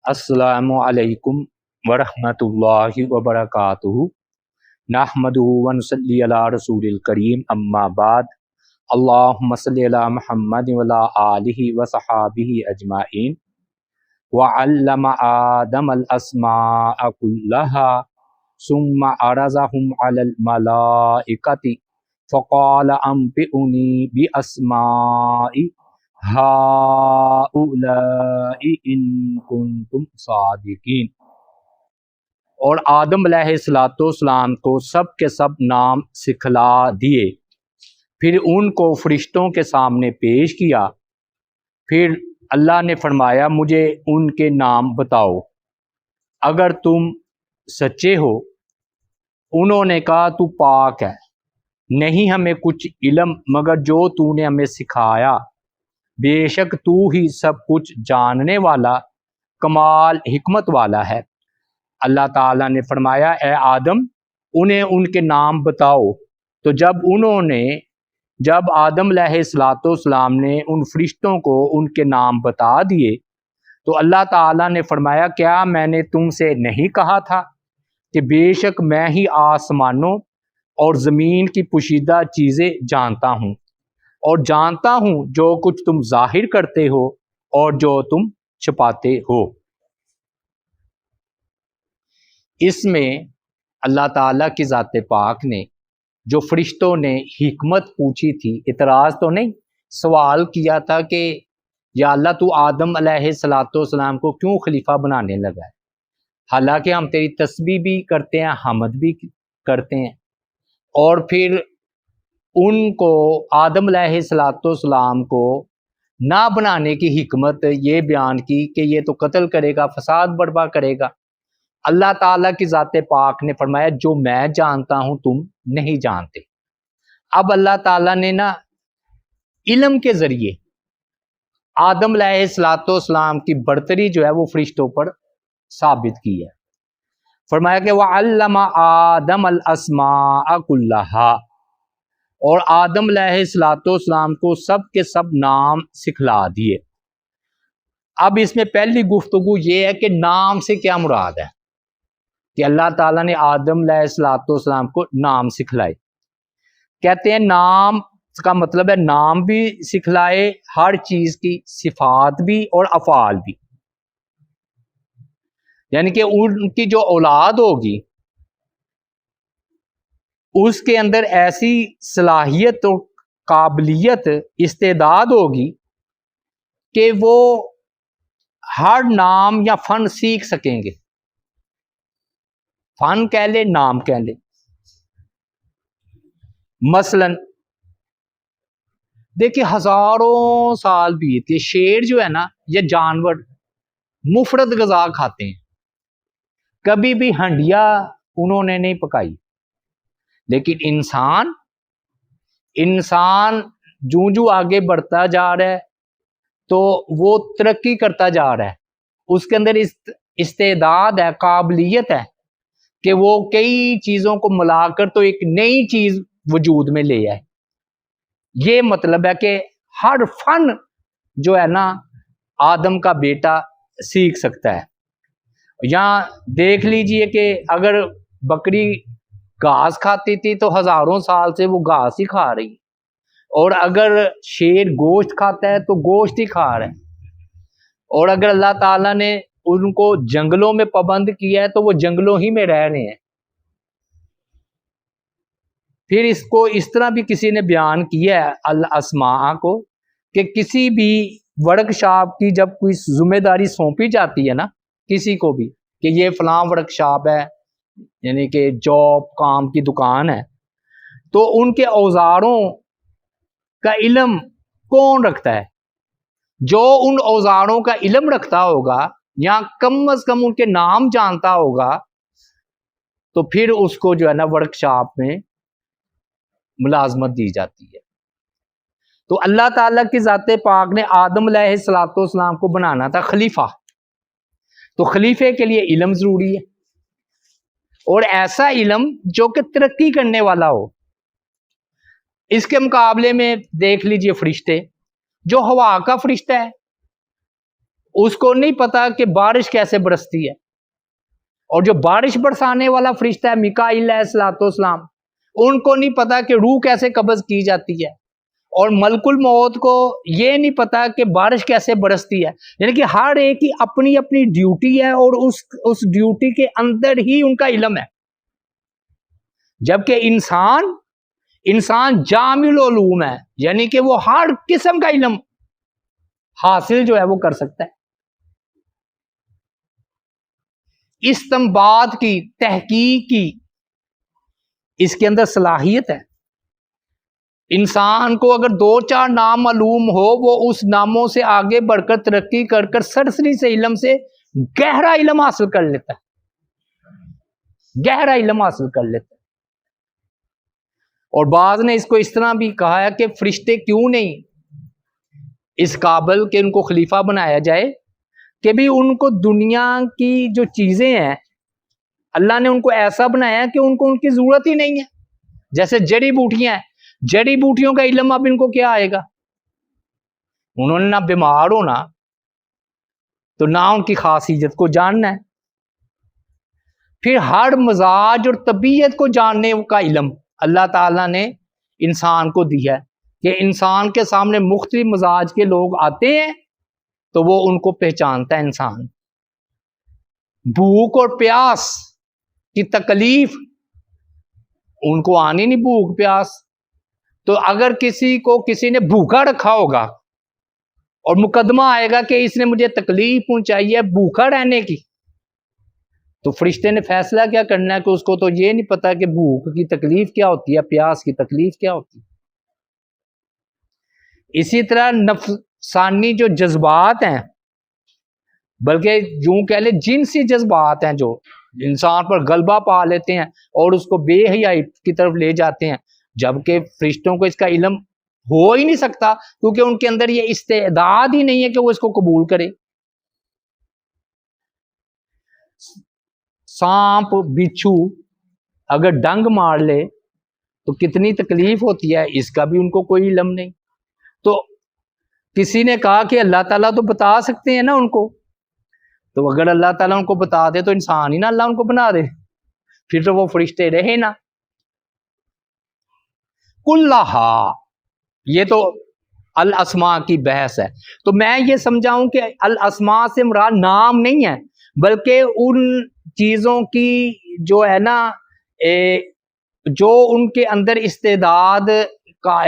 السلام علیکم ورحمۃ اللہ وبرکاتہ نحمدہ ونصلی علی رسول الکریم اما بعد اللہم صلی علی محمد وعلی آلہ وصحابہ اجمعین وعلم آدم الاسماء کلہا ثم عرضہم علی الملائکۃ فقال انبئونی باسماء ہؤلاء ان کنتم صادقین۔ اور آدم علیہ السلام کو سب کے سب نام سکھلا دیے، پھر ان کو فرشتوں کے سامنے پیش کیا، پھر اللہ نے فرمایا مجھے ان کے نام بتاؤ اگر تم سچے ہو۔ انہوں نے کہا تو پاک ہے، نہیں ہمیں کچھ علم مگر جو تو نے ہمیں سکھایا، بے شک تو ہی سب کچھ جاننے والا کمال حکمت والا ہے۔ اللہ تعالیٰ نے فرمایا اے آدم انہیں ان کے نام بتاؤ۔ تو جب آدم علیہ السلام نے ان فرشتوں کو ان کے نام بتا دیے تو اللہ تعالیٰ نے فرمایا کیا میں نے تم سے نہیں کہا تھا کہ بے شک میں ہی آسمانوں اور زمین کی پوشیدہ چیزیں جانتا ہوں، اور جانتا ہوں جو کچھ تم ظاہر کرتے ہو اور جو تم چھپاتے ہو۔ اس میں اللہ تعالیٰ کی ذات پاک نے جو فرشتوں نے حکمت پوچھی تھی، اعتراض تو نہیں، سوال کیا تھا کہ یا اللہ تو آدم علیہ السلام کو کیوں خلیفہ بنانے لگا ہے، حالانکہ ہم تیری تسبیح بھی کرتے ہیں، حمد بھی کرتے ہیں۔ اور پھر ان کو آدم علیہ السلام کو نہ بنانے کی حکمت یہ بیان کی کہ یہ تو قتل کرے گا، فساد برپا کرے گا۔ اللہ تعالیٰ کی ذات پاک نے فرمایا جو میں جانتا ہوں تم نہیں جانتے۔ اب اللہ تعالیٰ نے علم کے ذریعے آدم علیہ السلام کی برتری جو ہے وہ فرشتوں پر ثابت کی ہے۔ فرمایا کہ وَعَلَّمَ آدَمَ الْأَسْمَاءَ كُلَّهَا، اور آدم علیہ السلام کو سب کے سب نام سکھلا دیے۔ اب اس میں پہلی گفتگو یہ ہے کہ نام سے کیا مراد ہے، کہ اللہ تعالیٰ نے آدم علیہ السلام کو نام سکھلائے۔ کہتے ہیں نام کا مطلب ہے نام بھی سکھلائے، ہر چیز کی صفات بھی اور افعال بھی، یعنی کہ ان کی جو اولاد ہوگی اس کے اندر ایسی صلاحیت اور قابلیت استعداد ہوگی کہ وہ ہر نام یا فن سیکھ سکیں گے، فن کہہ لے نام کہہ لے۔ مثلا دیکھیے ہزاروں سال بیت کے شیر جو ہے یہ جانور مفرد غذا کھاتے ہیں، کبھی بھی ہنڈیا انہوں نے نہیں پکائی، لیکن انسان جو آگے بڑھتا جا رہا ہے تو وہ ترقی کرتا جا رہا ہے، اس کے اندر استعداد ہے، قابلیت ہے کہ وہ کئی چیزوں کو ملا کر تو ایک نئی چیز وجود میں لے آئے۔ یہ مطلب ہے کہ ہر فن جو ہے آدم کا بیٹا سیکھ سکتا ہے۔ یہاں دیکھ لیجئے کہ اگر بکری گھاس کھاتی تھی تو ہزاروں سال سے وہ گھاس ہی کھا رہی، اور اگر شیر گوشت کھاتا ہے تو گوشت ہی کھا رہا ہے، اور اگر اللہ تعالیٰ نے ان کو جنگلوں میں پابند کیا ہے تو وہ جنگلوں ہی میں رہ رہے ہیں۔ پھر اس کو اس طرح بھی کسی نے بیان کیا ہے الاسماء کو کہ کسی بھی ورک شاپ کی جب کوئی ذمہ داری سونپی جاتی ہے کسی کو بھی کہ یہ فلاں ورک شاپ ہے، یعنی کہ جاب کام کی دکان ہے، تو ان کے اوزاروں کا علم کون رکھتا ہے؟ جو ان اوزاروں کا علم رکھتا ہوگا یا کم از کم ان کے نام جانتا ہوگا تو پھر اس کو جو ہے ورک شاپ میں ملازمت دی جاتی ہے۔ تو اللہ تعالیٰ کی ذات پاک نے آدم علیہ السلام کو بنانا تھا خلیفہ، تو خلیفے کے لیے علم ضروری ہے، اور ایسا علم جو کہ ترقی کرنے والا ہو۔ اس کے مقابلے میں دیکھ لیجئے فرشتے، جو ہوا کا فرشتہ ہے اس کو نہیں پتا کہ بارش کیسے برستی ہے، اور جو بارش برسانے والا فرشتہ ہے میکائیل علیہ الصلوۃ والسلام، ان کو نہیں پتا کہ روح کیسے قبض کی جاتی ہے، اور ملک الموت کو یہ نہیں پتا کہ بارش کیسے برستی ہے. یعنی کہ ہر ایک کی اپنی اپنی ڈیوٹی ہے، اور اس ڈیوٹی کے اندر ہی ان کا علم ہے. جبکہ انسان جامع العلوم ہے، یعنی کہ وہ ہر قسم کا علم حاصل جو ہے وہ کر سکتا ہے. استنباط کی، تحقیق کی اس کے اندر صلاحیت ہے. انسان کو اگر 2-4 نام معلوم ہو، وہ اس ناموں سے آگے بڑھ کر ترقی کر کر سرسری سے علم سے گہرا علم حاصل کر لیتا ہے، گہرا علم حاصل کر لیتا ہے. اور بعض نے اس کو اس طرح بھی کہا ہے کہ فرشتے کیوں نہیں اس قابل کہ ان کو خلیفہ بنایا جائے، کہ بھی ان کو دنیا کی جو چیزیں ہیں اللہ نے ان کو ایسا بنایا کہ ان کو ان کی ضرورت ہی نہیں ہے. جیسے جڑی بوٹیاں ہیں، جڑی بوٹیوں کا علم اب ان کو کیا آئے گا؟ انہوں نے نہ بیمار ہونا تو نہ ان کی خاصیت کو جاننا ہے. پھر ہر مزاج اور طبیعت کو جاننے کا علم اللہ تعالیٰ نے انسان کو دیا ہے، کہ انسان کے سامنے مختلف مزاج کے لوگ آتے ہیں تو وہ ان کو پہچانتا ہے. انسان بھوک اور پیاس کی تکلیف ان کو آنی نہیں، بھوک پیاس. تو اگر کسی نے بھوکا رکھا ہوگا اور مقدمہ آئے گا کہ اس نے مجھے تکلیف پہنچائی ہے بھوکا رہنے کی، تو فرشتے نے فیصلہ کیا کرنا ہے کہ اس کو تو یہ نہیں پتا کہ بھوک کی تکلیف کیا ہوتی ہے، پیاس کی تکلیف کیا ہوتی ہے. اسی طرح نفسانی جو جذبات ہیں، بلکہ یوں کہہ لیں جنسی جذبات ہیں جو انسان پر غلبہ پا لیتے ہیں اور اس کو بے حیائی کی طرف لے جاتے ہیں، جبکہ فرشتوں کو اس کا علم ہو ہی نہیں سکتا، کیونکہ ان کے اندر یہ استعداد ہی نہیں ہے کہ وہ اس کو قبول کرے. سانپ بچھو اگر ڈنگ مار لے تو کتنی تکلیف ہوتی ہے، اس کا بھی ان کو کوئی علم نہیں. تو کسی نے کہا کہ اللہ تعالیٰ تو بتا سکتے ہیں نا ان کو، تو اگر اللہ تعالیٰ ان کو بتا دے تو انسان ہی نا اللہ ان کو بنا دے، پھر تو وہ فرشتے رہے نا. کلھا، یہ تو الاسماء کی بحث ہے. تو میں یہ سمجھاؤں کہ الاسماء سے مراد نام نہیں ہے، بلکہ ان چیزوں کی جو ہے نا جو ان کے اندر استعداد کا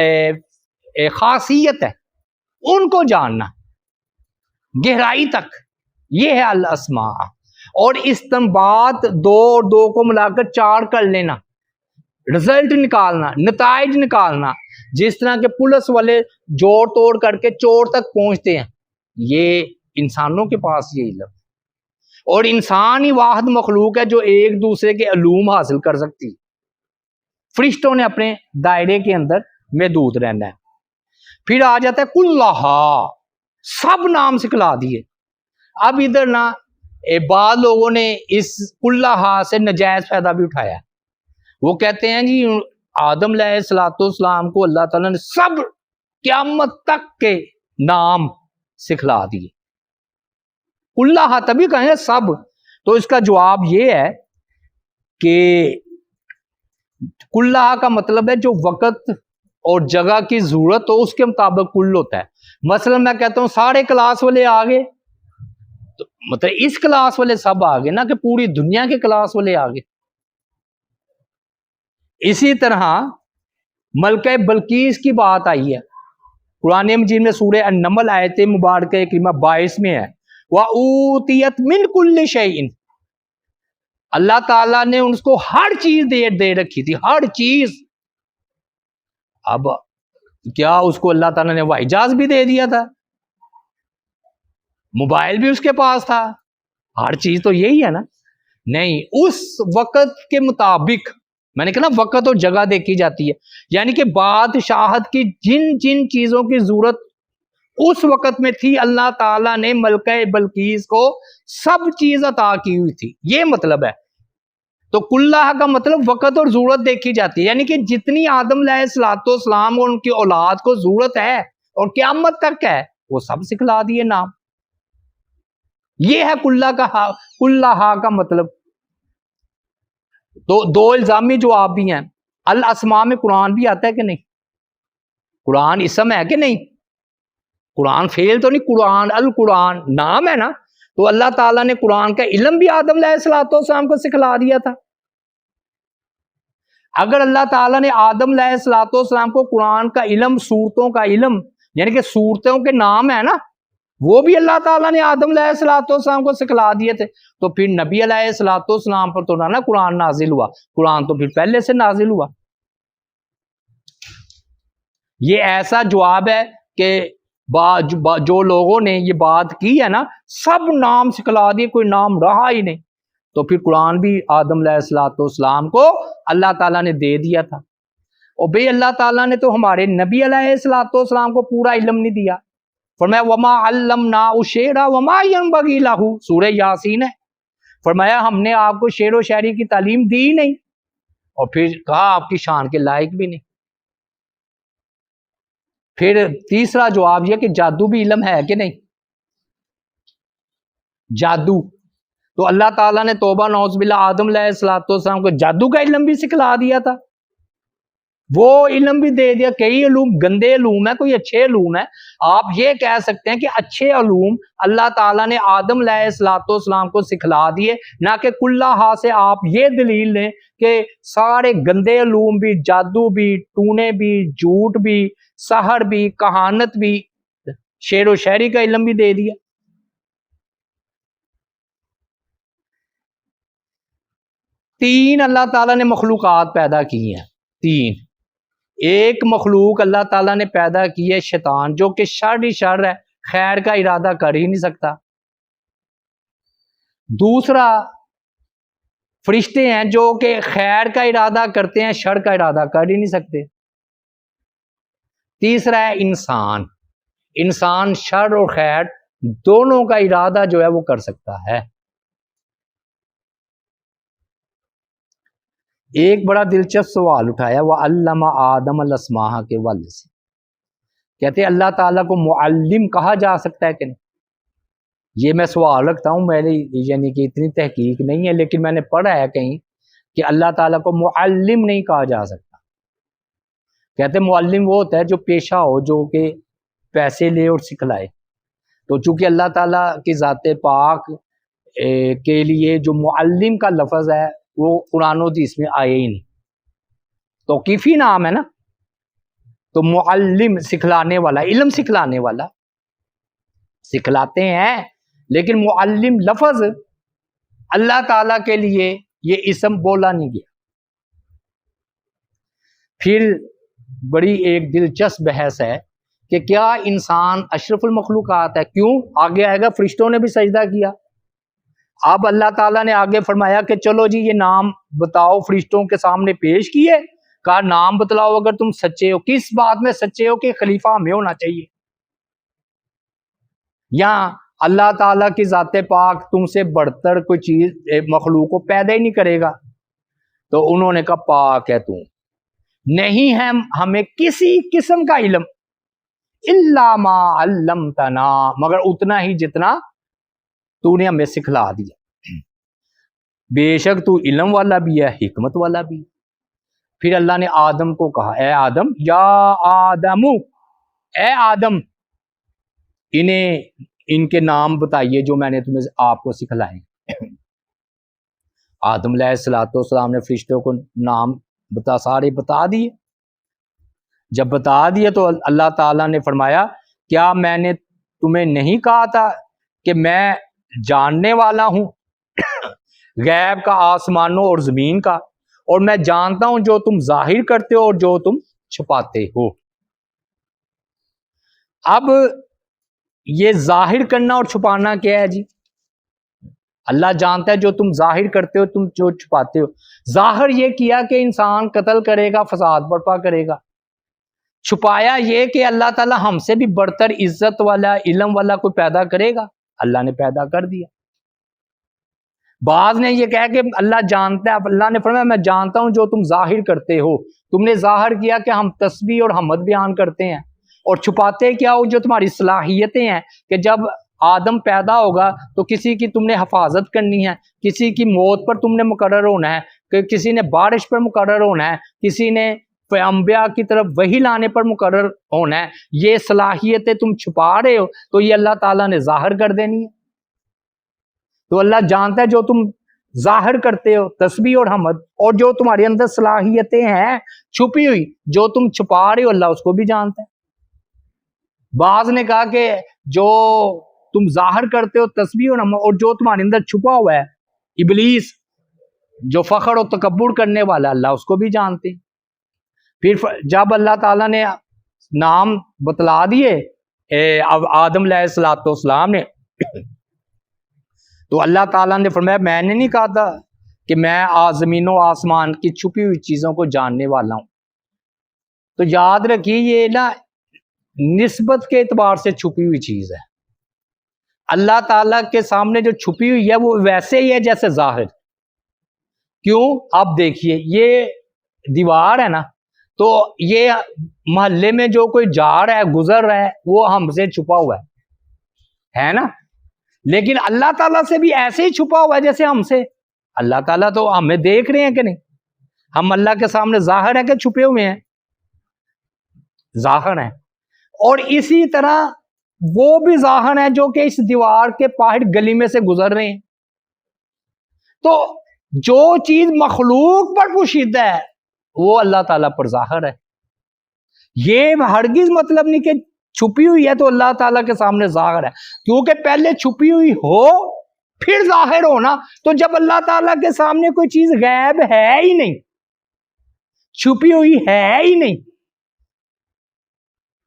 خاصیت ہے ان کو جاننا گہرائی تک، یہ ہے الاسماء. اور استنباط 2 اور 2 کو ملا کر 4 کر لینا، رزلٹ نکالنا، نتائج نکالنا، جس طرح کے پولیس والے جوڑ توڑ کر کے چور تک پہنچتے ہیں، یہ انسانوں کے پاس یہ علم. اور انسان ہی واحد مخلوق ہے جو ایک دوسرے کے علوم حاصل کر سکتی. فرشتوں نے اپنے دائرے کے اندر محدود رہنا ہے. پھر آ جاتا ہے کلھا، سب نام سکھلا دیے. اب ادھر نا بعض لوگوں نے اس کلھا سے نجائز فائدہ بھی اٹھایا. وہ کہتے ہیں جی آدم علیہ الصلوۃ والسلام کو اللہ تعالیٰ نے سب قیامت تک کے نام سکھلا دیے. کلھا تبھی کہیں گے سب، تو اس کا جواب یہ ہے کہ کلھا کا مطلب ہے جو وقت اور جگہ کی ضرورت ہو اس کے مطابق کل ہوتا ہے. مثلا میں کہتا ہوں سارے کلاس والے آگے، تو مطلب اس کلاس والے سب آگے، نہ کہ پوری دنیا کے کلاس والے آگے. اسی طرح ملکہ بلقیس کی بات آئی ہے قرآن مجید میں، سورہ النمل آیت مبارکہ کریمہ 22 میں ہے، وَأُوتِيَتْ مِنْ كُلِّ شَيْءٍ. اللہ تعالیٰ نے اس کو ہر چیز دے رکھی تھی، ہر چیز. اب کیا اس کو اللہ تعالیٰ نے ہوائی جہاز بھی دے دیا تھا؟ موبائل بھی اس کے پاس تھا؟ ہر چیز تو یہی ہے نا. نہیں، اس وقت کے مطابق، میں نے کہا نا وقت اور جگہ دیکھی جاتی ہے، یعنی کہ بادشاہت کی جن جن چیزوں کی ضرورت اس وقت میں تھی اللہ تعالیٰ نے ملکہ بلقیس کو سب چیز عطا کی ہوئی تھی، یہ مطلب ہے. تو کلھا کا مطلب وقت اور ضرورت دیکھی جاتی ہے، یعنی کہ جتنی آدم علیہ الصلوۃ والسلام اور ان کی اولاد کو ضرورت ہے اور قیامت تک ہے وہ سب سکھلا دیے نام. یہ ہے کلہا کا مطلب. تو دو الزامی جواب بھی ہیں. الاسماء میں قرآن بھی آتا ہے کہ نہیں؟ قرآن اسم ہے کہ نہیں؟ قرآن فعل تو نہیں، قرآن القرآن نام ہے نا. تو اللہ تعالیٰ نے قرآن کا علم بھی آدم علیہ السلام کو سکھلا دیا تھا. اگر اللہ تعالیٰ نے آدم علیہ السلام کو قرآن کا علم، صورتوں کا علم، یعنی کہ صورتوں کے نام ہے نا، وہ بھی اللہ تعالیٰ نے آدم علیہ السلام کو سکھلا دیے تھے، تو پھر نبی علیہ السلام پر تو نہ قرآن نازل ہوا، قرآن تو پھر پہلے سے نازل ہوا. یہ ایسا جواب ہے کہ جو لوگوں نے یہ بات کی ہے نا، سب نام سکھلا دیے، کوئی نام رہا ہی نہیں. تو پھر قرآن بھی آدم علیہ السلام کو اللہ تعالیٰ نے دے دیا تھا. اور بھئی اللہ تعالیٰ نے تو ہمارے نبی علیہ السلام کو پورا علم نہیں دیا. فرمایا وما علمناہ الشعر وما ينبغي له، سورہ یاسین ہے. فرمایا ہم نے آپ کو شعر و شاعری کی تعلیم دی ہی نہیں، اور پھر کہا آپ کی شان کے لائق بھی نہیں. پھر تیسرا جواب یہ کہ جادو بھی علم ہے کہ نہیں؟ جادو تو اللہ تعالیٰ نے توبہ نعوذ باللہ آدم علیہ السلام کو جادو کا علم بھی سکھلا دیا تھا. وہ علم بھی دے دیا. کئی علوم گندے علوم ہیں، کوئی اچھے علوم ہیں. آپ یہ کہہ سکتے ہیں کہ اچھے علوم اللہ تعالیٰ نے آدم علیہ السلام کو سکھلا دیے، نہ کہ کلہا سے آپ یہ دلیل لیں کہ سارے گندے علوم بھی، جادو بھی، ٹونے بھی، جھوٹ بھی، سحر بھی، کہانت بھی، شعر و شاعری کا علم بھی دے دیا. تین اللہ تعالیٰ نے مخلوقات پیدا کی ہیں. تین. ایک مخلوق اللہ تعالیٰ نے پیدا کی ہے شیطان، جو کہ شر ہی شر ہے، خیر کا ارادہ کر ہی نہیں سکتا. دوسرا فرشتے ہیں جو کہ خیر کا ارادہ کرتے ہیں، شر کا ارادہ کر ہی نہیں سکتے. تیسرا ہے انسان. انسان شر اور خیر دونوں کا ارادہ جو ہے وہ کر سکتا ہے. ایک بڑا دلچسپ سوال اٹھایا وَعَلَّمَ آدَمَ الْأَسْمَاءَ کے والے سے. کہتے ہیں اللہ تعالیٰ کو معلم کہا جا سکتا ہے کہ نہیں؟ یہ میں سوال رکھتا ہوں، میری یعنی کہ اتنی تحقیق نہیں ہے، لیکن میں نے پڑھا ہے کہیں کہ اللہ تعالیٰ کو معلم نہیں کہا جا سکتا. کہتے ہیں معلم وہ ہوتا ہے جو پیشہ ہو، جو کہ پیسے لے اور سکھلائے. تو چونکہ اللہ تعالیٰ کی ذات پاک کے لیے جو معلم کا لفظ ہے وہ قرآن و حدیث میں آئے ہی نہیں، توقیفی نام ہے نا. تو معلم سکھلانے والا، علم سکھلانے والا، سکھلاتے ہیں، لیکن معلم لفظ اللہ تعالیٰ کے لیے یہ اسم بولا نہیں گیا. پھر بڑی ایک دلچسپ بحث ہے کہ کیا انسان اشرف المخلوقات ہے؟ کیوں؟ آگے آئے گا فرشتوں نے بھی سجدہ کیا. اب اللہ تعالیٰ نے آگے فرمایا کہ چلو جی یہ نام بتاؤ، فرشتوں کے سامنے پیش کیے، کہا نام بتلاؤ اگر تم سچے ہو. کس بات میں سچے ہو؟ کہ خلیفہ ہمیں ہونا چاہیے، یا اللہ تعالیٰ کی ذات پاک تم سے بڑھ کر کوئی چیز مخلوق کو پیدا ہی نہیں کرے گا. تو انہوں نے کہا پاک ہے تو نہیں ہے ہمیں کسی قسم کا علم، الا ما علمتنا، مگر اتنا ہی جتنا تو نے ہمیں سکھلا دیا. بے شک تو علم والا بھی ہے، حکمت والا بھی. پھر اللہ نے آدم کو کہا اے آدم، یا آدم، اے آدم، ان کے نام بتائیے جو میں نے تمہیں آپ کو سکھلائے. آدم علیہ السلام نے فرشتوں کو نام سارے بتا دیے. جب بتا دیے تو اللہ تعالیٰ نے فرمایا کیا میں نے تمہیں نہیں کہا تھا کہ میں جاننے والا ہوں غیب کا، آسمانوں اور زمین کا، اور میں جانتا ہوں جو تم ظاہر کرتے ہو اور جو تم چھپاتے ہو. اب یہ ظاہر کرنا اور چھپانا کیا ہے جی؟ اللہ جانتا ہے جو تم ظاہر کرتے ہو، تم جو چھپاتے ہو. ظاہر یہ کیا کہ انسان قتل کرے گا، فساد برپا کرے گا. چھپایا یہ کہ اللہ تعالیٰ ہم سے بھی بڑھ کر عزت والا، علم والا کوئی پیدا کرے گا. اللہ نے پیدا کر دیا. بعض نے یہ کہا کہ اللہ جانتا ہے، اللہ نے فرمایا میں جانتا ہوں جو تم ظاہر کرتے ہو. تم نے ظاہر کیا کہ ہم تسبیح اور حمد بیان کرتے ہیں، اور چھپاتے کیا ہو جو تمہاری صلاحیتیں ہیں کہ جب آدم پیدا ہوگا تو کسی کی تم نے حفاظت کرنی ہے، کسی کی موت پر تم نے مقرر ہونا ہے، کہ کسی نے بارش پر مقرر ہونا ہے، کسی نے انبیاء کی طرف وحی لانے پر مقرر ہونا ہے. یہ صلاحیتیں تم چھپا رہے ہو تو یہ اللہ تعالیٰ نے ظاہر کر دینی ہے. تو اللہ جانتا ہے جو تم ظاہر کرتے ہو تسبیح اور حمد، اور جو تمہارے اندر صلاحیتیں ہیں چھپی ہوئی جو تم چھپا رہے ہو اللہ اس کو بھی جانتا ہے. بعض نے کہا کہ جو تم ظاہر کرتے ہو تسبیح اور حمد اور جو تمہارے اندر چھپا ہوا ہے ابلیس جو فخر و تکبر کرنے والا اللہ اس کو بھی جانتے ہیں. پھر جب اللہ تعالیٰ نے نام بتلا دیے آدم علیہ السلام نے، تو اللہ تعالیٰ نے فرمایا میں نے نہیں کہا تھا کہ میں زمین و آسمان کی چھپی ہوئی چیزوں کو جاننے والا ہوں. تو یاد رکھیے یہ نا نسبت کے اعتبار سے چھپی ہوئی چیز ہے. اللہ تعالیٰ کے سامنے جو چھپی ہوئی ہے وہ ویسے ہی ہے جیسے ظاہر. کیوں؟ اب دیکھیے یہ دیوار ہے نا، تو یہ محلے میں جو کوئی جا رہا ہے گزر رہا ہے وہ ہم سے چھپا ہوا ہے نا، لیکن اللہ تعالیٰ سے بھی ایسے ہی چھپا ہوا ہے جیسے ہم سے. اللہ تعالیٰ تو ہمیں دیکھ رہے ہیں کہ نہیں؟ ہم اللہ کے سامنے ظاہر ہے کہ چھپے ہوئے ہیں؟ ظاہر ہیں. اور اسی طرح وہ بھی ظاہر ہیں جو کہ اس دیوار کے باہر گلی میں سے گزر رہے ہیں. تو جو چیز مخلوق پر پوشیدہ ہے وہ اللہ تعالیٰ پر ظاہر ہے. یہ ہرگز مطلب نہیں کہ چھپی ہوئی ہے تو اللہ تعالیٰ کے سامنے ظاہر ہے، کیونکہ پہلے چھپی ہوئی ہو پھر ظاہر ہونا. تو جب اللہ تعالیٰ کے سامنے کوئی چیز غائب ہے ہی نہیں، چھپی ہوئی ہے ہی نہیں،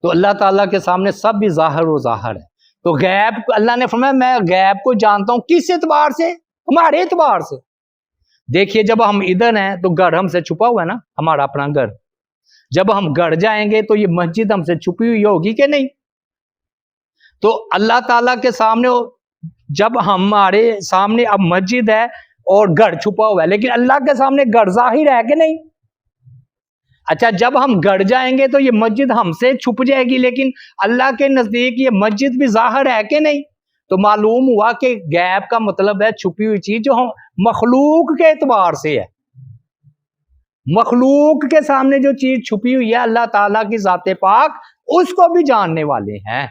تو اللہ تعالیٰ کے سامنے سب بھی ظاہر و ظاہر ہے. تو غیب اللہ نے فرمایا میں غیب کو جانتا ہوں. کس اعتبار سے؟ ہمارے اعتبار سے. دیکھیے جب ہم ادھر ہیں تو گھر ہم سے چھپا ہوا ہے نا، ہمارا اپنا گھر. جب ہم گھر جائیں گے تو یہ مسجد ہم سے چھپی ہوئی ہوگی کہ نہیں؟ تو اللہ تعالیٰ کے سامنے جب ہمارے سامنے اب مسجد ہے اور گھر چھپا ہوا ہے، لیکن اللہ کے سامنے گھر ظاہر ہے کہ نہیں؟ اچھا جب ہم گھر جائیں گے تو یہ مسجد ہم سے چھپ جائے گی، لیکن اللہ کے نزدیک یہ مسجد بھی ظاہر ہے کہ نہیں؟ تو معلوم ہوا کہ غیب کا مطلب ہے چھپی ہوئی چیز جو ہم مخلوق کے اعتبار سے ہے. مخلوق کے سامنے جو چیز چھپی ہوئی ہے اللہ تعالیٰ کی ذات پاک اس کو بھی جاننے والے ہیں.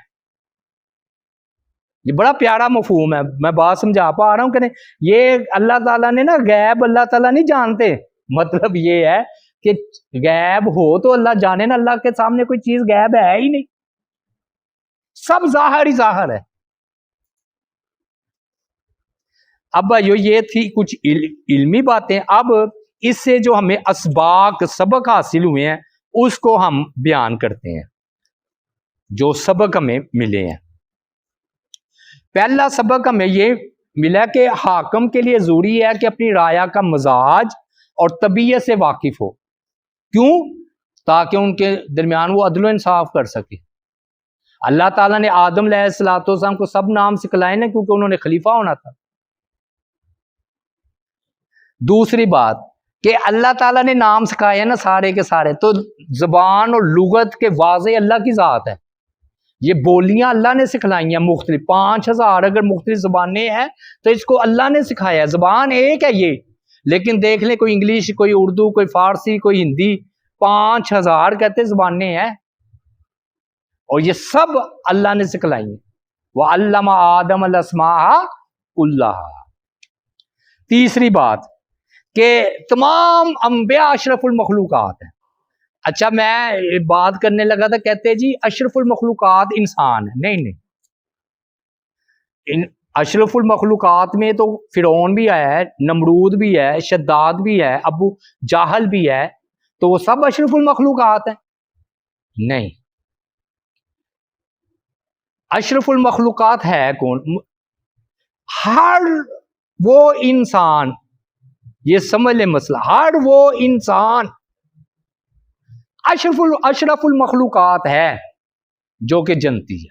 یہ بڑا پیارا مفہوم ہے، میں بات سمجھا پا رہا ہوں کہ نہیں؟ یہ اللہ تعالیٰ نے نا غیب اللہ تعالیٰ نہیں جانتے. مطلب یہ ہے کہ غیب ہو تو اللہ جانے نا، اللہ کے سامنے کوئی چیز غیب ہے ہی نہیں، سب ظاہر ہی ظاہر ہے. اب بھائیو یہ تھی کچھ علمی باتیں. اب اس سے جو ہمیں اسباق سبق حاصل ہوئے ہیں اس کو ہم بیان کرتے ہیں، جو سبق ہمیں ملے ہیں. پہلا سبق ہمیں یہ ملا کہ حاکم کے لیے ضروری ہے کہ اپنی رعایا کا مزاج اور طبیعت سے واقف ہو. کیوں؟ تاکہ ان کے درمیان وہ عدل و انصاف کر سکے. اللہ تعالیٰ نے آدم علیہ السلام کو سب نام سکھلائے نا کیونکہ انہوں نے خلیفہ ہونا تھا. دوسری بات کہ اللہ تعالیٰ نے نام سکھائے نا سارے کے سارے، تو زبان اور لغت کے واضح اللہ کی ذات ہے. یہ بولیاں اللہ نے سکھلائی ہیں مختلف، 5000 اگر مختلف زبانیں ہیں تو اس کو اللہ نے سکھایا ہے. زبان ایک ہے یہ، لیکن دیکھ لیں کوئی انگلش، کوئی اردو، کوئی فارسی، کوئی ہندی، 5000 کہتے زبانیں ہیں، اور یہ سب اللہ نے سکھلائی ہیں. وَعَلَّمَ آدَمَ الْأَسْمَاءَ كُلَّهَا. تیسری بات کہ تمام انبیاء اشرف المخلوقات ہیں. اچھا میں بات کرنے لگا تھا، کہتے جی اشرف المخلوقات انسان ہے. نہیں، اشرف المخلوقات میں تو فرعون بھی ہے، نمرود بھی ہے، شداد بھی ہے، ابو جاہل بھی ہے، تو وہ سب اشرف المخلوقات ہیں؟ نہیں. اشرف المخلوقات ہے کون؟ ہر وہ انسان، یہ سمجھ لیں مسئلہ، ہر وہ انسان اشرف المخلوقات ہے جو کہ جنتی ہے.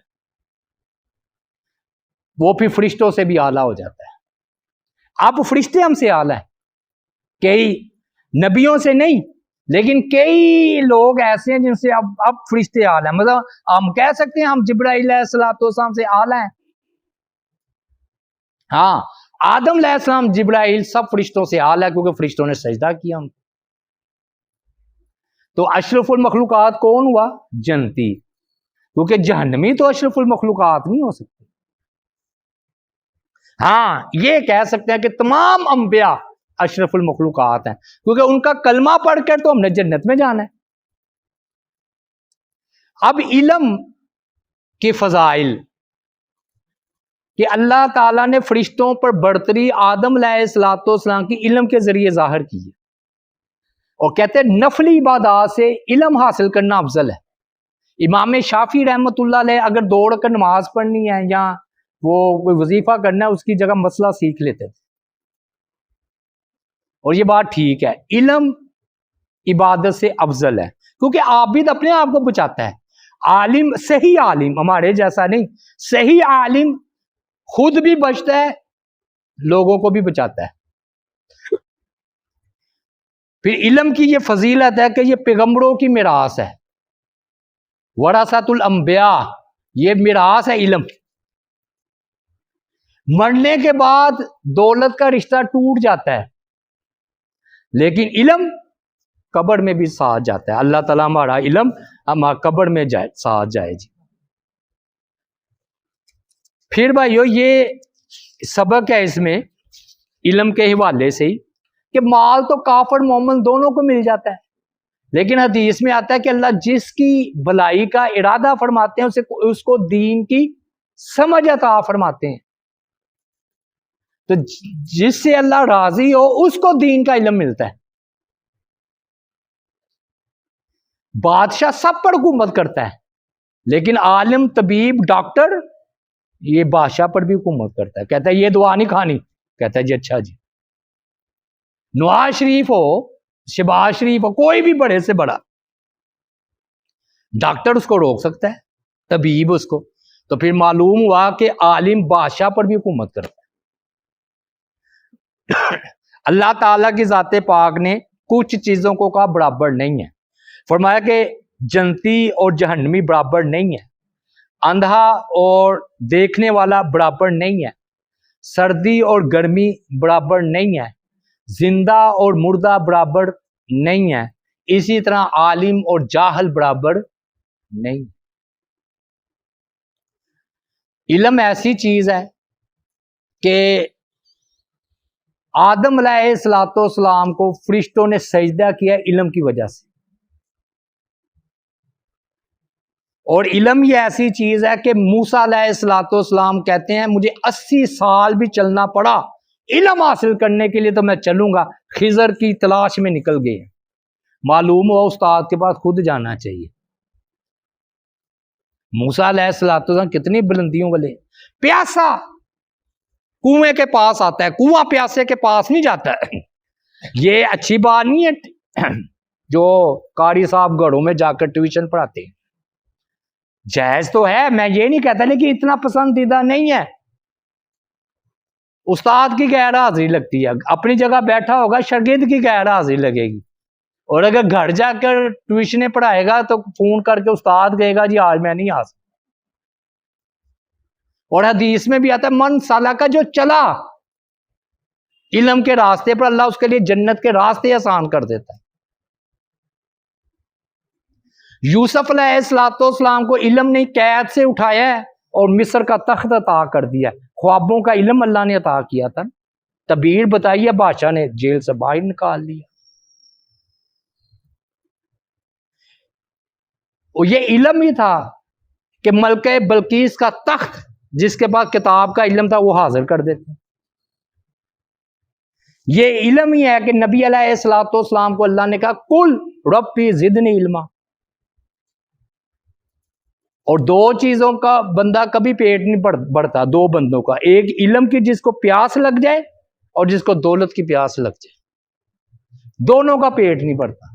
وہ پھر فرشتوں سے بھی اعلیٰ ہو جاتا ہے. اب فرشتے ہم سے اعلیٰ ہیں، کئی نبیوں سے نہیں، لیکن کئی لوگ ایسے ہیں جن سے اب فرشتے اعلیٰ ہیں. مطلب ہم کہہ سکتے ہیں ہم جبرائیل علیہ السلام سے اعلیٰ ہیں. ہاں آدم علیہ السلام، جبرائیل، سب فرشتوں سے اعلیٰ ہے کیونکہ فرشتوں نے سجدہ کیا ان کو۔ تو اشرف المخلوقات کون ہوا؟ جنتی، کیونکہ جہنمی تو اشرف المخلوقات نہیں ہو سکتے۔ ہاں یہ کہہ سکتے ہیں کہ تمام انبیاء اشرف المخلوقات ہیں کیونکہ ان کا کلمہ پڑھ کر تو ہم نے جنت میں جانا ہے۔ اب علم کے فضائل کہ اللہ تعالیٰ نے فرشتوں پر برتری آدم علیہ السلام کی علم کے ذریعے ظاہر کی ہے، اور کہتے ہیں نفلی عبادات سے علم حاصل کرنا افضل ہے۔ امام شافعی رحمۃ اللہ علیہ اگر دوڑ کر نماز پڑھنی ہے یا وہ کوئی وظیفہ کرنا ہے، اس کی جگہ مسئلہ سیکھ لیتے تھے، اور یہ بات ٹھیک ہے، علم عبادت سے افضل ہے، کیونکہ عابد اپنے آپ کو بچاتا ہے۔ عالم، صحیح عالم، ہمارے جیسا نہیں، صحیح عالم خود بھی بچتا ہے، لوگوں کو بھی بچاتا ہے۔ پھر علم کی یہ فضیلت ہے کہ یہ پیغمبروں کی میراث ہے، ورثۃ الانبیاء، یہ میراث ہے علم۔ مرنے کے بعد دولت کا رشتہ ٹوٹ جاتا ہے، لیکن علم قبر میں بھی ساتھ جاتا ہے۔ اللہ تعالیٰ ہمارا علم ہمارا قبر میں ساتھ جائے جی۔ پھر بھائیو یہ سبق ہے اس میں علم کے حوالے سے ہی کہ مال تو کافر مومن دونوں کو مل جاتا ہے، لیکن حدیث میں آتا ہے کہ اللہ جس کی بھلائی کا ارادہ فرماتے ہیں اس کو دین کی سمجھ عطا فرماتے ہیں۔ تو جس سے اللہ راضی ہو اس کو دین کا علم ملتا ہے۔ بادشاہ سب پر حکومت کرتا ہے، لیکن عالم، طبیب، ڈاکٹر یہ بادشاہ پر بھی حکومت کرتا ہے، کہتا ہے یہ دعا نہیں کھانی، کہتا ہے جی اچھا جی۔ نواز شریف ہو، شہباز شریف ہو، کوئی بھی بڑے سے بڑا، ڈاکٹر اس کو روک سکتا ہے، طبیب اس کو۔ تو پھر معلوم ہوا کہ عالم بادشاہ پر بھی حکومت کرتا ہے۔ اللہ تعالیٰ کی ذات پاک نے کچھ چیزوں کو کہا برابر نہیں ہے، فرمایا کہ جنتی اور جہنمی برابر نہیں ہے، اندھا اور دیکھنے والا برابر نہیں ہے، سردی اور گرمی برابر نہیں ہے، زندہ اور مردہ برابر نہیں ہے، اسی طرح عالم اور جاہل برابر نہیں۔ علم ایسی چیز ہے کہ آدم علیہ السلام کو فرشتوں نے سجدہ کیا علم کی وجہ سے، اور علم یہ ایسی چیز ہے کہ موسیٰ علیہ السلام کہتے ہیں مجھے 80 سال بھی چلنا پڑا علم حاصل کرنے کے لیے تو میں چلوں گا، خضر کی تلاش میں نکل گئے ہیں۔ معلوم ہوا استاد کے پاس خود جانا چاہیے۔ موسیٰ علیہ السلام کتنی بلندیوں والے، پیاسا کنویں کے پاس آتا ہے، کنواں پیاسے کے پاس نہیں جاتا ہے۔ یہ اچھی بات نہیں ہے جو قاری صاحب گھروں میں جا کر ٹیوشن پڑھاتے ہیں، جائز تو ہے، میں یہ نہیں کہتا، لیکن اتنا پسندیدہ نہیں ہے۔ استاد کی غیر حاضری لگتی ہے، اپنی جگہ بیٹھا ہوگا، شاگرد کی غیر حاضری لگے گی، اور اگر گھر جا کر ٹیوشنیں پڑھائے گا تو فون کر کے استاد کہے گا جی آج میں نہیں آ سکتا۔ اور حدیث میں بھی آتا ہے من سالہ کا جو چلا علم کے راستے پر، اللہ اس کے لیے جنت کے راستے آسان کر دیتا ہے۔ یوسف علیہ السلام کو علم نے قید سے اٹھایا ہے اور مصر کا تخت عطا کر دیا، خوابوں کا علم اللہ نے عطا کیا تھا، تعبیر بتائیے، بادشاہ نے جیل سے باہر نکال لیا۔ اور یہ علم ہی تھا کہ ملکہ بلقیس کا تخت جس کے پاس کتاب کا علم تھا وہ حاضر کر دیتے۔ یہ علم ہی ہے کہ نبی علیہ السلام کو اللہ نے کہا کل ربی زدنی علما۔ اور دو چیزوں کا بندہ کبھی پیٹ نہیں بڑھتا، دو بندوں کا، ایک علم کی جس کو پیاس لگ جائے اور جس کو دولت کی پیاس لگ جائے، دونوں کا پیٹ نہیں بڑھتا،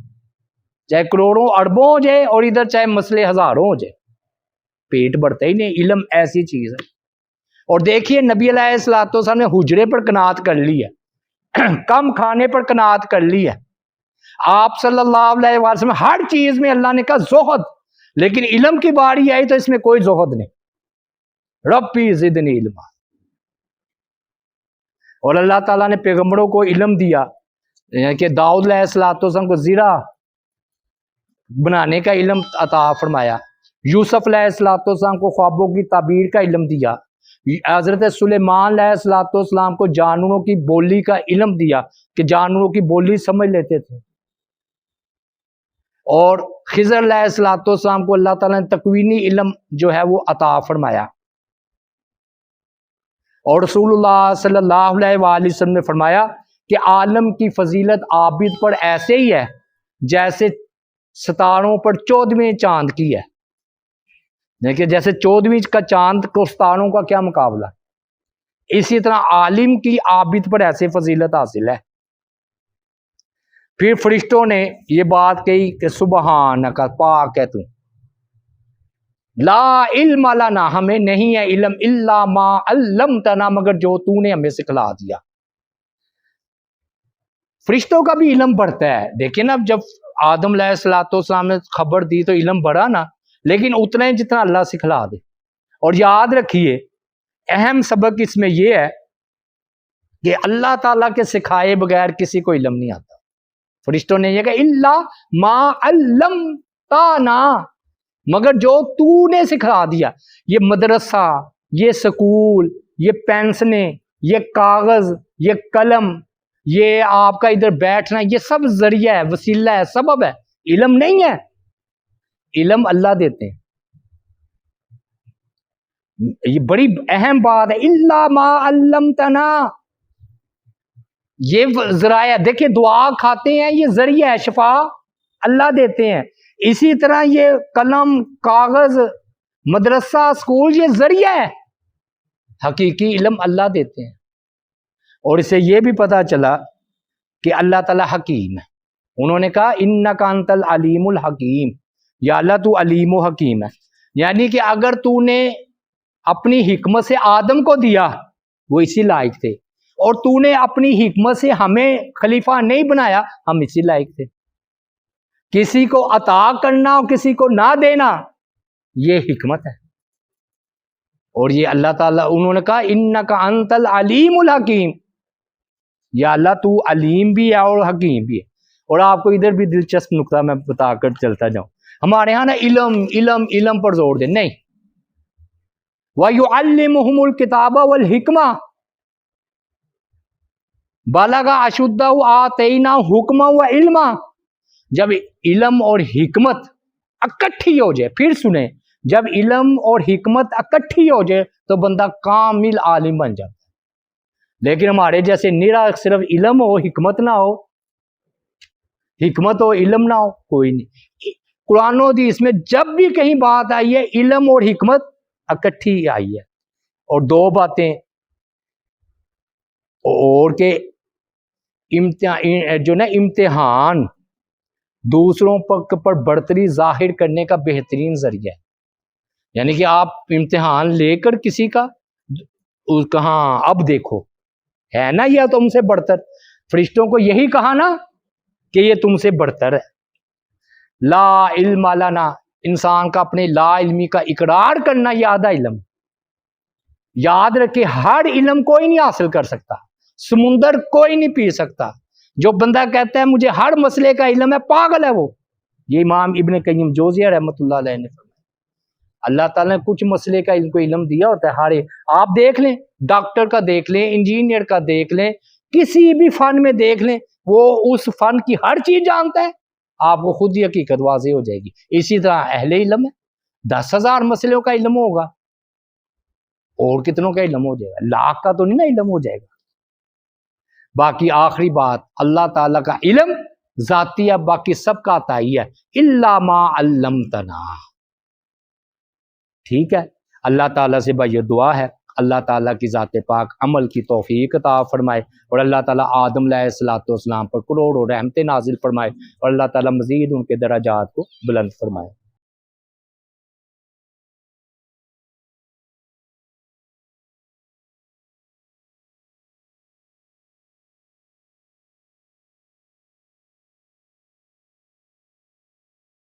چاہے کروڑوں اربوں ہو جائے اور ادھر چاہے مسئلے ہزاروں ہو جائے، پیٹ بڑھتا ہی نہیں۔ علم ایسی چیز ہے۔ اور دیکھیے نبی علیہ السلام نے حجرے پر قناعت کر لی ہے، کم کھانے پر قناعت کر لی ہے۔ آپ صلی اللہ علیہ وسلم ہر چیز میں اللہ نے کہا زہد، لیکن علم کی باری آئی تو اس میں کوئی زہد نہیں، ربی زدنی علما۔ اور اللہ تعالیٰ نے پیغمبروں کو علم دیا، یعنی کہ داؤد علیہ السلام کو زیرہ بنانے کا علم عطا فرمایا، یوسف علیہ السلام کو خوابوں کی تعبیر کا علم دیا، حضرت سلیمان علیہ السلام کو جانوروں کی بولی کا علم دیا کہ جانوروں کی بولی سمجھ لیتے تھے، اور خضر علیہ السلام کو اللہ تعالیٰ نے تکوینی علم جو ہے وہ عطا فرمایا، اور رسول اللہ صلی اللہ علیہ وآلہ وسلم نے فرمایا کہ عالم کی فضیلت عابد پر ایسے ہی ہے جیسے ستاروں پر 14ویں چاند کی ہے، دیکھیں جیسے 14ویں کا چاند کو ستاروں کا کیا مقابلہ، اسی طرح عالم کی عابد پر ایسے فضیلت حاصل ہے۔ پھر فرشتوں نے یہ بات کہی کہ سبحانک، پاک ہے تو، لا علم لنا، ہمیں نہیں ہے علم، الا ما علمتنا، مگر جو تو نے ہمیں سکھلا دیا۔ فرشتوں کا بھی علم بڑھتا ہے، دیکھیں نا جب آدم علیہ السلام نے خبر دی تو علم بڑھا نا، لیکن اتنا ہی جتنا اللہ سکھلا دے۔ اور یاد رکھیے اہم سبق اس میں یہ ہے کہ اللہ تعالیٰ کے سکھائے بغیر کسی کو علم نہیں آتا۔ فرشتوں نے یہ کہا الا ما علمتنا، مگر جو تو نے سکھلا دیا۔ یہ مدرسہ، یہ سکول، یہ پینسلیں، یہ کاغذ، یہ قلم، یہ آپ کا ادھر بیٹھنا، یہ سب ذریعہ ہے، وسیلہ ہے، سبب ہے، علم نہیں ہے۔ علم اللہ دیتے ہیں، یہ بڑی اہم بات ہے، الا ما علمتنا، یہ ذرائع، دیکھیں دعا کھاتے ہیں یہ ذریعہ ہے، شفا اللہ دیتے ہیں، اسی طرح یہ قلم، کاغذ، مدرسہ، سکول، یہ ذریعہ ہے، حقیقی علم اللہ دیتے ہیں۔ اور اسے یہ بھی پتا چلا کہ اللہ تعالیٰ حکیم ہے، انہوں نے کہا انک انت العلیم الحکیم، یا اللہ تو علیم و حکیم ہے، یعنی کہ اگر تو نے اپنی حکمت سے آدم کو دیا وہ اسی لائق تھے، اور تو نے اپنی حکمت سے ہمیں خلیفہ نہیں بنایا ہم اسی لائق تھے۔ کسی کو عطا کرنا اور کسی کو نہ دینا یہ حکمت ہے، اور یہ اللہ تعالیٰ انہوں نے کہا انک انت العلیم الحکیم، یا اللہ تو علیم بھی ہے اور حکیم بھی ہے۔ اور آپ کو ادھر بھی دلچسپ نقطہ میں بتا کر چلتا جاؤں، ہمارے ہاں نا علم علم علم پر زور دے، نہیں، وَيُعَلِّمُهُمُ الْكِتَابَ وَالْحِكْمَةَ بَلَغَ أَشُدَّهُ آتَيْنَاهُ حُکْمًا وَعِلْمًا۔ جب علم اور حکمت اکٹھی ہو جائے، پھر سنیں، جب علم اور حکمت اکٹھی ہو جائے تو بندہ کامل عالم بن جاتا ہے۔ لیکن ہمارے جیسے نیرا صرف علم ہو حکمت نہ ہو، حکمت ہو علم نہ ہو، کوئی نہیں۔ قرآن و حدیث میں جب بھی کہیں بات آئی ہے علم اور حکمت اکٹھی آئی ہے، اور دو باتیں اور کہ جو نا امتحان دوسروں پر برتری ظاہر کرنے کا بہترین ذریعہ ہے، یعنی کہ آپ امتحان لے کر کسی کا کہاں اب دیکھو ہے نا یہ تم سے برتر، فرشتوں کو یہی کہا نا کہ یہ تم سے برتر ہے۔ لا علم لنا، انسان کا اپنے لا علمی کا اقرار کرنا یہ آدھا علم۔ یاد رکھے ہر علم کوئی نہیں حاصل کر سکتا، سمندر کوئی نہیں پی سکتا۔ جو بندہ کہتا ہے مجھے ہر مسئلے کا علم ہے، پاگل ہے وہ۔ یہ امام ابن قیم جوزیہ رحمۃ اللہ علیہ نے فرمایا، اللہ تعالیٰ نے کچھ مسئلے کا کو علم دیا ہوتا ہے، ہر آپ دیکھ لیں، ڈاکٹر کا دیکھ لیں، انجینئر کا دیکھ لیں، کسی بھی فن میں دیکھ لیں، وہ اس فن کی ہر چیز جانتا ہے، آپ کو خود ہی حقیقت واضح ہو جائے گی۔ اسی طرح اہل علم ہے، 10,000 مسئلوں کا علم ہوگا، اور کتنوں کا علم ہو جائے گا، لاکھ کا تو نہیں نا علم ہو جائے گا۔ باقی آخری بات، اللہ تعالیٰ کا علم ذاتی ہے، باقی سب کا عطائی ہے، الا ما علمتنا، ٹھیک ہے۔ اللہ تعالیٰ سے بھائی یہ دعا ہے، اللہ تعالیٰ کی ذات پاک عمل کی توفیق عطا فرمائے، اور اللہ تعالیٰ آدم علیہ السلام پر کروڑوں رحمتیں نازل فرمائے، اور اللہ تعالیٰ مزید ان کے درجات کو بلند فرمائے۔